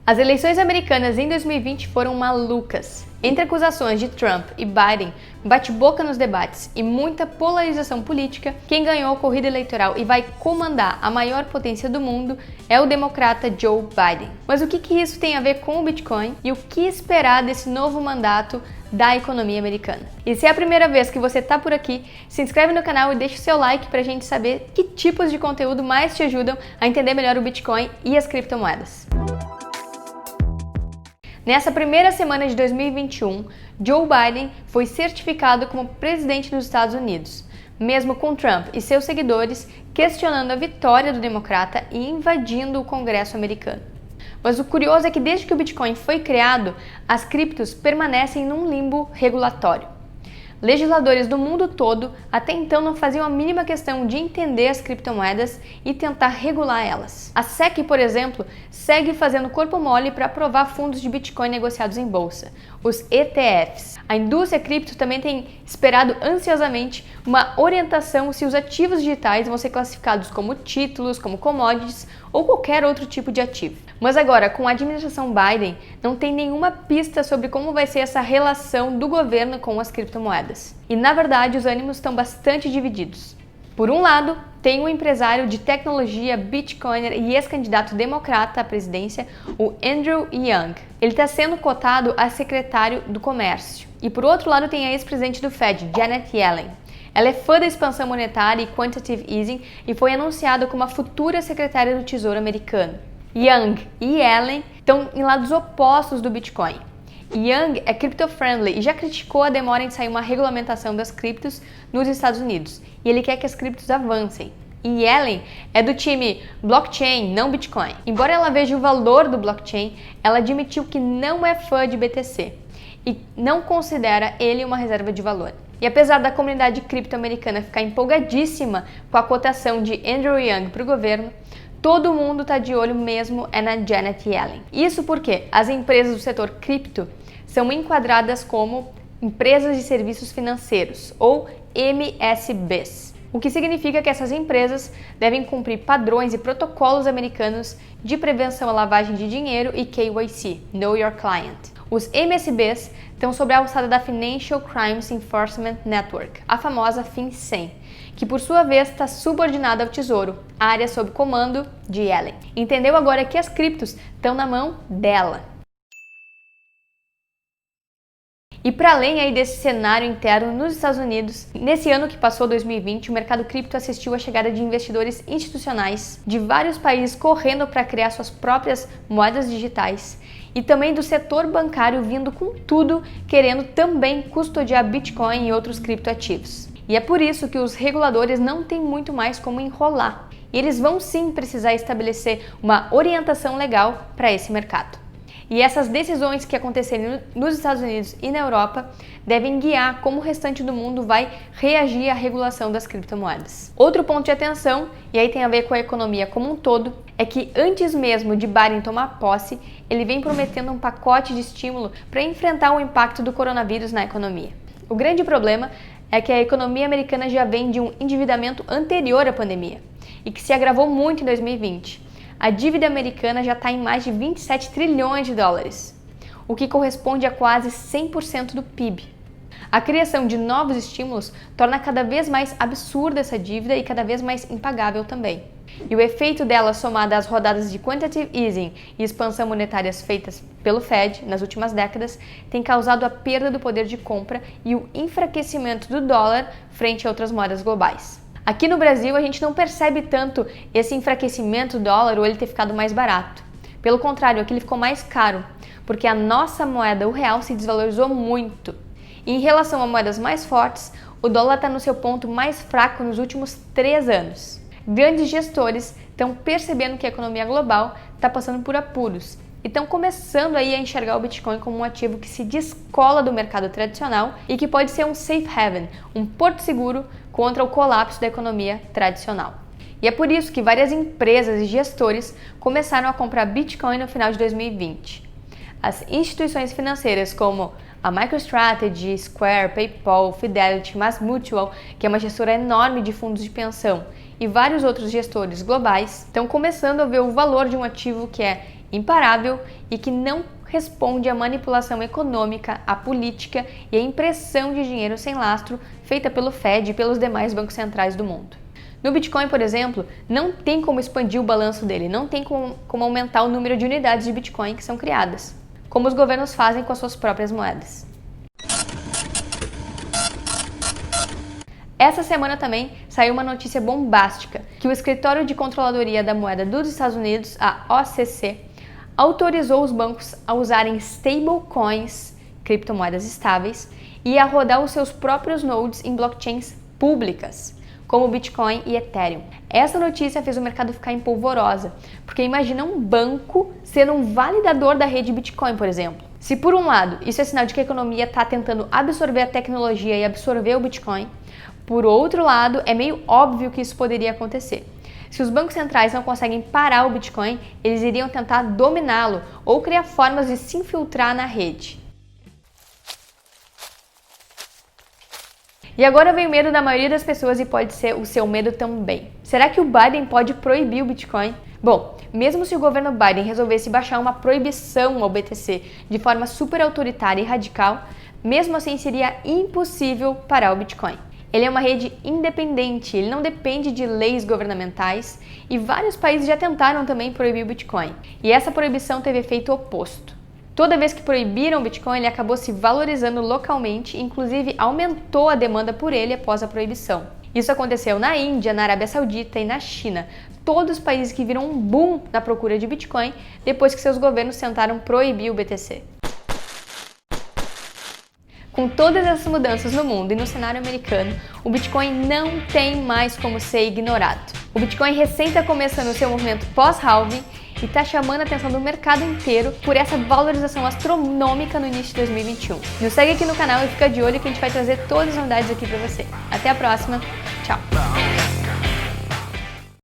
As eleições americanas em 2020 foram malucas. Entre acusações de Trump e Biden, bate-boca nos debates e muita polarização política, quem ganhou a corrida eleitoral e vai comandar a maior potência do mundo é o democrata Joe Biden. Mas o que isso tem a ver com o Bitcoin e o que esperar desse novo mandato da economia americana? E se é a primeira vez que você está por aqui, se inscreve no canal e deixa o seu like para a gente saber que tipos de conteúdo mais te ajudam a entender melhor o Bitcoin e as criptomoedas. Nessa primeira semana de 2021, Joe Biden foi certificado como presidente dos Estados Unidos, mesmo com Trump e seus seguidores questionando a vitória do democrata e invadindo o Congresso americano. Mas o curioso é que desde que o Bitcoin foi criado, as criptos permanecem num limbo regulatório. Legisladores do mundo todo até então não faziam a mínima questão de entender as criptomoedas e tentar regular elas. A SEC, por exemplo, segue fazendo corpo mole para aprovar fundos de Bitcoin negociados em bolsa, os ETFs. A indústria cripto também tem esperado ansiosamente uma orientação se os ativos digitais vão ser classificados como títulos, como commodities ou qualquer outro tipo de ativo. Mas agora, com a administração Biden, não tem nenhuma pista sobre como vai ser essa relação do governo com as criptomoedas. E na verdade, os ânimos estão bastante divididos. Por um lado, tem o empresário de tecnologia, bitcoiner e ex-candidato democrata à presidência, o Andrew Yang. Ele está sendo cotado a secretário do Comércio. E por outro lado, tem a ex-presidente do Fed, Janet Yellen. Ela é fã da expansão monetária e quantitative easing e foi anunciada como a futura secretária do Tesouro americano. Yang e Yellen estão em lados opostos do Bitcoin. Yang é crypto-friendly e já criticou a demora em sair uma regulamentação das criptos nos Estados Unidos, e ele quer que as criptos avancem. E Yellen é do time blockchain, não Bitcoin. Embora ela veja o valor do blockchain, ela admitiu que não é fã de BTC e não considera ele uma reserva de valor. E apesar da comunidade cripto americana ficar empolgadíssima com a cotação de Andrew Yang para o governo, todo mundo está de olho mesmo na Janet Yellen. Isso porque as empresas do setor cripto são enquadradas como empresas de serviços financeiros, ou MSBs. O que significa que essas empresas devem cumprir padrões e protocolos americanos de prevenção à lavagem de dinheiro e KYC, Know Your Client. Os MSBs estão sob a alçada da Financial Crimes Enforcement Network, a famosa FinCEN, que por sua vez está subordinada ao Tesouro, área sob comando de Yellen. Entendeu agora que as criptos estão na mão dela. E para além aí desse cenário interno nos Estados Unidos, nesse ano que passou, 2020, o mercado cripto assistiu à chegada de investidores institucionais de vários países correndo para criar suas próprias moedas digitais e também do setor bancário vindo com tudo, querendo também custodiar Bitcoin e outros criptoativos. E é por isso que os reguladores não têm muito mais como enrolar. E eles vão sim precisar estabelecer uma orientação legal para esse mercado. E essas decisões que acontecerem nos Estados Unidos e na Europa devem guiar como o restante do mundo vai reagir à regulação das criptomoedas. Outro ponto de atenção, e aí tem a ver com a economia como um todo, é que antes mesmo de Biden tomar posse, ele vem prometendo um pacote de estímulo para enfrentar o impacto do coronavírus na economia. O grande problema é que a economia americana já vem de um endividamento anterior à pandemia e que se agravou muito em 2020. A dívida americana já está em mais de 27 trilhões de dólares, o que corresponde a quase 100% do PIB. A criação de novos estímulos torna cada vez mais absurda essa dívida e cada vez mais impagável também. E o efeito dela, somado às rodadas de quantitative easing e expansão monetárias feitas pelo Fed nas últimas décadas, tem causado a perda do poder de compra e o enfraquecimento do dólar frente a outras moedas globais. Aqui no Brasil, a gente não percebe tanto esse enfraquecimento do dólar ou ele ter ficado mais barato. Pelo contrário, aqui ele ficou mais caro, porque a nossa moeda, o real, se desvalorizou muito. E em relação a moedas mais fortes, o dólar está no seu ponto mais fraco nos últimos 3 anos. Grandes gestores estão percebendo que a economia global está passando por apuros e estão começando aí a enxergar o Bitcoin como um ativo que se descola do mercado tradicional e que pode ser um safe haven, um porto seguro contra o colapso da economia tradicional. E é por isso que várias empresas e gestores começaram a comprar Bitcoin no final de 2020. As instituições financeiras como a MicroStrategy, Square, PayPal, Fidelity, MassMutual, que é uma gestora enorme de fundos de pensão, e vários outros gestores globais estão começando a ver o valor de um ativo que é imparável e que não responde à manipulação econômica, à política e à impressão de dinheiro sem lastro feita pelo Fed e pelos demais bancos centrais do mundo. No Bitcoin, por exemplo, não tem como expandir o balanço dele, não tem como aumentar o número de unidades de Bitcoin que são criadas, como os governos fazem com as suas próprias moedas. Essa semana também saiu uma notícia bombástica, que o Escritório de Controladoria da Moeda dos Estados Unidos, a OCC, autorizou os bancos a usarem stablecoins, criptomoedas estáveis, e a rodar os seus próprios nodes em blockchains públicas, como Bitcoin e Ethereum. Essa notícia fez o mercado ficar em polvorosa, porque imagina um banco ser um validador da rede Bitcoin, por exemplo. Se por um lado isso é sinal de que a economia está tentando absorver a tecnologia e absorver o Bitcoin, por outro lado é meio óbvio que isso poderia acontecer. Se os bancos centrais não conseguem parar o Bitcoin, eles iriam tentar dominá-lo ou criar formas de se infiltrar na rede. E agora vem o medo da maioria das pessoas e pode ser o seu medo também. Será que o Biden pode proibir o Bitcoin? Bom, mesmo se o governo Biden resolvesse baixar uma proibição ao BTC de forma super autoritária e radical, mesmo assim seria impossível parar o Bitcoin. Ele é uma rede independente, ele não depende de leis governamentais e vários países já tentaram também proibir o Bitcoin. E essa proibição teve efeito oposto. Toda vez que proibiram o Bitcoin, ele acabou se valorizando localmente, inclusive aumentou a demanda por ele após a proibição. Isso aconteceu na Índia, na Arábia Saudita e na China, todos os países que viram um boom na procura de Bitcoin depois que seus governos tentaram proibir o BTC. Com todas essas mudanças no mundo e no cenário americano, o Bitcoin não tem mais como ser ignorado. O Bitcoin recém está começando o seu movimento pós-halving e está chamando a atenção do mercado inteiro por essa valorização astronômica no início de 2021. Nos segue aqui no canal e fica de olho que a gente vai trazer todas as novidades aqui para você. Até a próxima, tchau!